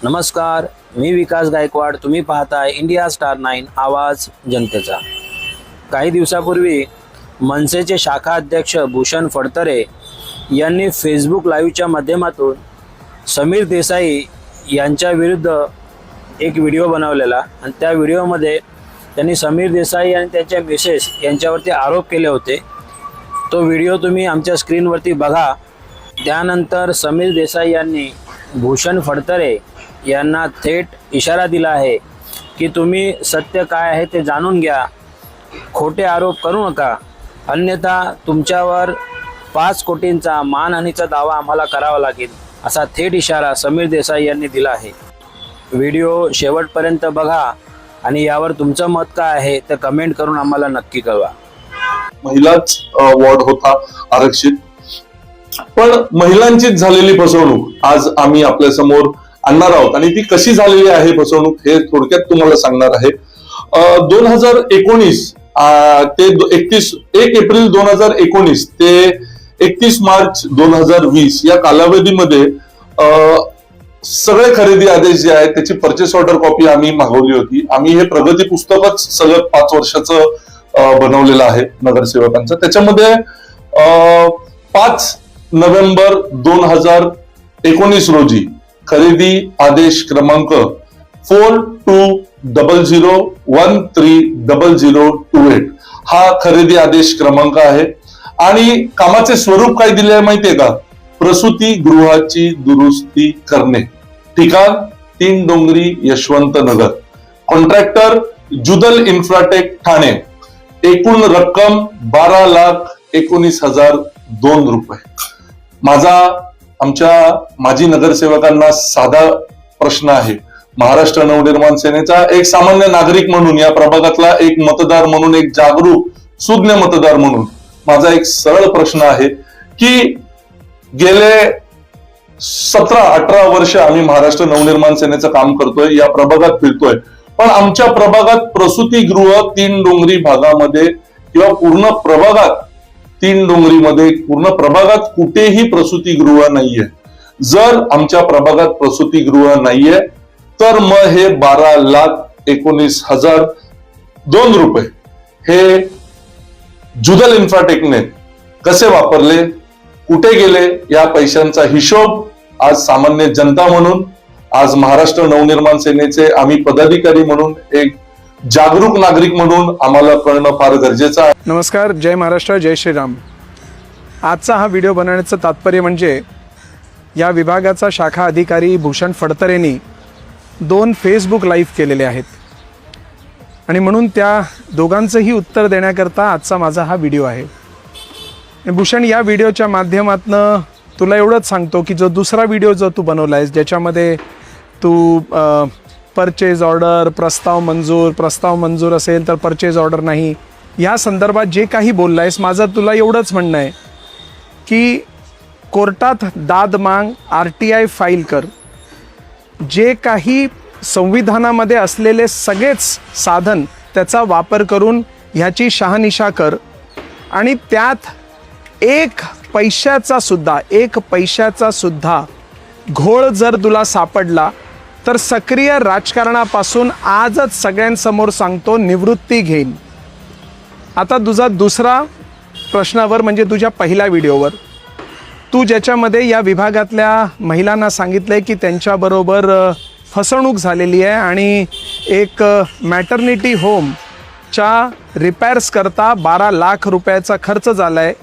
नमस्कार, मी विकास गायकवाड. तुम्ही पाहताय इंडिया स्टार 9 आवाज जनतेचा. काही दिवसापूर्वी मनसेचे शाखा अध्यक्ष भूषण फडतरे यांनी फेसबुक लाईव्हच्या माध्यमातून समीर देसाई यांच्या विरुद्ध एक व्हिडिओ बनवलेला आणि त्या व्हिडिओमध्ये त्यांनी समीर देसाई आणि त्यांच्या मिसेस यांच्यावरती आरोप केले होते. तो व्हिडिओ तुम्ही आमच्या स्क्रीनवरती बघा. त्यानंतर समीर देसाई यांनी भूषण फडतरे यांना थेट इशारा दिला आहे की तुम्ही सत्य काय आहे ते जाणून घ्या, खोटे आरोप करू नका, अन्यथा तुमच्यावर 5 कोटींचा मानहानीचा दावा आम्हाला करावा लागेल, असा थेट इशारा समीर देसाई यांनी दिला आहे. व्हिडिओ शेवटपर्यंत बघा आणि यावर तुमचं मत काय आहे ते कमेंट करून आम्हाला नक्की कळवा. महिलाच वॉर्ड होता आरक्षित, पण महिलांचीच झालेली फसवणूक आज आम्ही आपल्या समोर आणणार आहोत आणि ती कशी झालेली आहे फसवणूक हे थोडक्यात तुम्हाला सांगणार आहे. 2019 ते 1 एप्रिल 2019 ते 31 मार्च 2020 या कालावधीमध्ये सगळे खरेदी आदेश जे आहेत त्याची परचेस ऑर्डर कॉपी आम्ही मागवली होती. आम्ही हे प्रगती पुस्तकच सगळं 5 वर्षाचं बनवलेलं आहे नगरसेवकांचं. त्याच्यामध्ये 5 नोव्हेंबर 2019 रोजी खरेदी आदेश क्रमांक 4200130028 हा खरेदी आदेश क्रमांक आहे. आणि कामाचे स्वरूप काय दिले आहे माहितीये का? प्रसूती गृहाची दुरुस्ती करणे, ठिकाण 3 डोंगरी यशवंत नगर, कॉन्ट्रॅक्टर जुदल इन्फ्राटेक ठाणे, एकूण रक्कम 12,19,002 रुपये. आमच्या माजी नगरसेवकांना साधा प्रश्न आहे. महाराष्ट्र नवनिर्माण सेनेचा एक सामान्य नागरिक म्हणून, या प्रभागातला एक मतदार म्हणून, एक जागरूक सुज्ञ मतदार म्हणून माझा एक सरळ प्रश्न आहे की गेले 17-18 वर्ष आम्ही महाराष्ट्र नवनिर्माण सेनेचं काम करतोय, या प्रभागात फिरतोय, पण आमच्या प्रभागात प्रसूतीगृह 3 डोंगरी भागामध्ये किंवा पूर्ण प्रभागात 3 डोंगरीमध्ये पूर्ण प्रभागात कुठेही प्रसूतीगृह नाहीये. जर आमच्या प्रभागात प्रसूतीगृह नाहीये तर मग हे 12,19,002 रुपये हे जुदल इन्फ्राटेकने कसे वापरले, कुठे गेले, या पैशांचा हिशोब आज सामान्य जनता म्हणून, आज महाराष्ट्र नवनिर्माण सेनेचे आम्ही पदाधिकारी म्हणून, एक जागरूक नागरिक म्हणून आम्हाला कळणं फार गरजेचं आहे. नमस्कार, जय महाराष्ट्र, जय श्रीराम. आजचा हा व्हिडिओ बनवण्याचं तात्पर्य म्हणजे या विभागाचा शाखा अधिकारी भूषण फडतरेंनी 2 फेसबुक लाईव्ह केलेले आहेत आणि म्हणून त्या दोघांचंही उत्तर देण्याकरता आजचा माझा हा व्हिडिओ आहे. भूषण, या व्हिडिओच्या माध्यमातनं तुला एवढंच सांगतो की जो दुसरा व्हिडिओ जो तू बनवला आहेस ज्याच्यामध्ये तू परचेज ऑर्डर, प्रस्ताव मंजूर असेल तर परचेज ऑर्डर नाही, या संदर्भात जे काही बोलला आहेस, माझं तुला एवढंच म्हणणं आहे की कोर्टात दाद माग, RTI फाईल कर, जे काही संविधानामध्ये असलेले सगळेच साधन त्याचा वापर करून ह्याची शहानिशा कर आणि त्यात एक पैशाचा सुद्धा घोळ जर तुला सापडला तर सक्रिय राजकारणापासून आजच सगळ्यांसमोर सांगतो निवृत्ती घेईन. आता तुझा दुसरा प्रश्नावर म्हणजे तुझ्या पहिल्या व्हिडिओवर तू ज्याच्यामध्ये या विभागातल्या महिलांना सांगितलंय की त्यांच्याबरोबर फसवणूक झालेली आहे आणि एक मॅटर्निटी होमच्या रिपेअर्स करता 12 लाख रुपयाचा खर्च झाला आहे,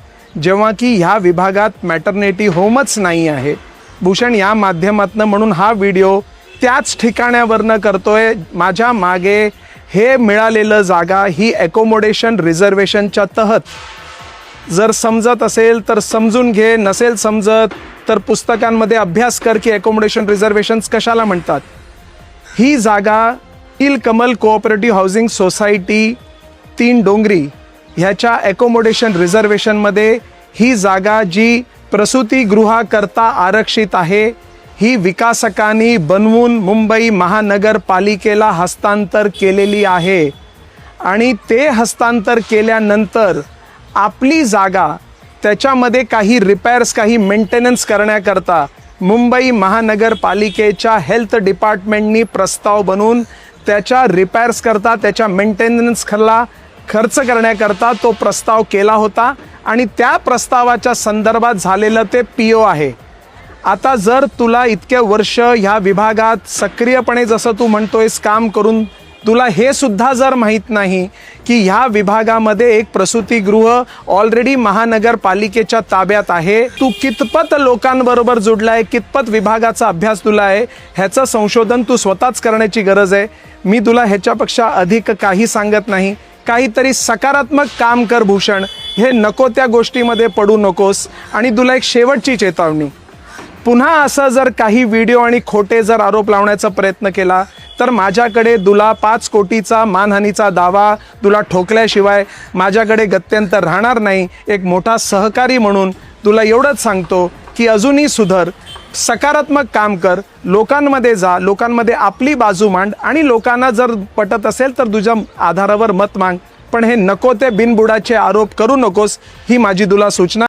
जेव्हा की ह्या विभागात मॅटर्निटी होमच नाही आहे. भूषण, या माध्यमातनं म्हणून हा व्हिडिओ त्याच ठिकाणावरनं करतोय. माझ्या मागे हे मिळालेलं जागा ही ॲकोमोडेशन रिझर्वेशनच्या तहत, जर समजत असेल तर समजून घे, नसेल समजत तर पुस्तकांमध्ये अभ्यास कर की ॲकोमोडेशन रिझर्वेशन्स कशाला म्हणतात. ही जागा नीलकमल कोऑपरेटिव्ह हाऊसिंग सोसायटी 3 डोंगरी ह्याच्या ॲकोमोडेशन रिझर्वेशनमध्ये ही जागा जी प्रसूतीगृहाकरता आरक्षित आहे, ही विकासकांनी बनवून मुंबई महानगरपालिकेला हस्तांतर केलेली आहे आणि ते हस्तांतर केल्यानंतर आपली जागा त्याच्यामध्ये काही रिपेअर्स, काही मेंटेनन्स करण्याकरता मुंबई महानगरपालिकेच्या हेल्थ डिपार्टमेंटनी प्रस्ताव बनवून त्याच्या रिपेअर्स करता, त्याच्या मेंटेनन्स खर्च करण्याकरता तो प्रस्ताव केला होता आणि त्या प्रस्तावाच्या संदर्भात झालेलं ते PO आहे. आता जर तुला इतके वर्ष ह्या विभागात सक्रियपणे जसं तू म्हणतोयस काम करून तुला हे सुद्धा जर माहीत नाही की ह्या विभागामध्ये एक प्रसूतिगृह ऑलरेडी महानगरपालिकेच्या ताब्यात आहे, तू कितपत लोकांबरोबर जुडलाय, कितपत विभागाचा अभ्यास तुला आहे, ह्याचं संशोधन तू स्वतःच करण्याची गरज आहे. मी तुला ह्याच्यापेक्षा अधिक काही सांगत नाही. काहीतरी सकारात्मक काम कर भूषण, हे नको त्या गोष्टीमध्ये पडू नकोस. आणि तुला एक शेवटची चेतावणी, पुन्हा असं जर काही व्हिडिओ आणि खोटे जर आरोप लावण्याचा प्रयत्न केला तर माझ्याकडे तुला 5 कोटीचा मानहानीचा दावा तुला ठोकल्याशिवाय माझ्याकडे गत्यंतर राहणार नाही. एक मोठा सहकारी म्हणून तुला एवढंच सांगतो की अजूनही सुधर, सकारात्मक काम कर, लोकांमध्ये जा, लोकांमध्ये आपली बाजू मांड आणि लोकांना जर पटत असेल तर तुझ्या आधारावर मत माग. पण हे नको ते बिनबुडाचे आरोप करू नकोस, ही माझी तुला सूचना.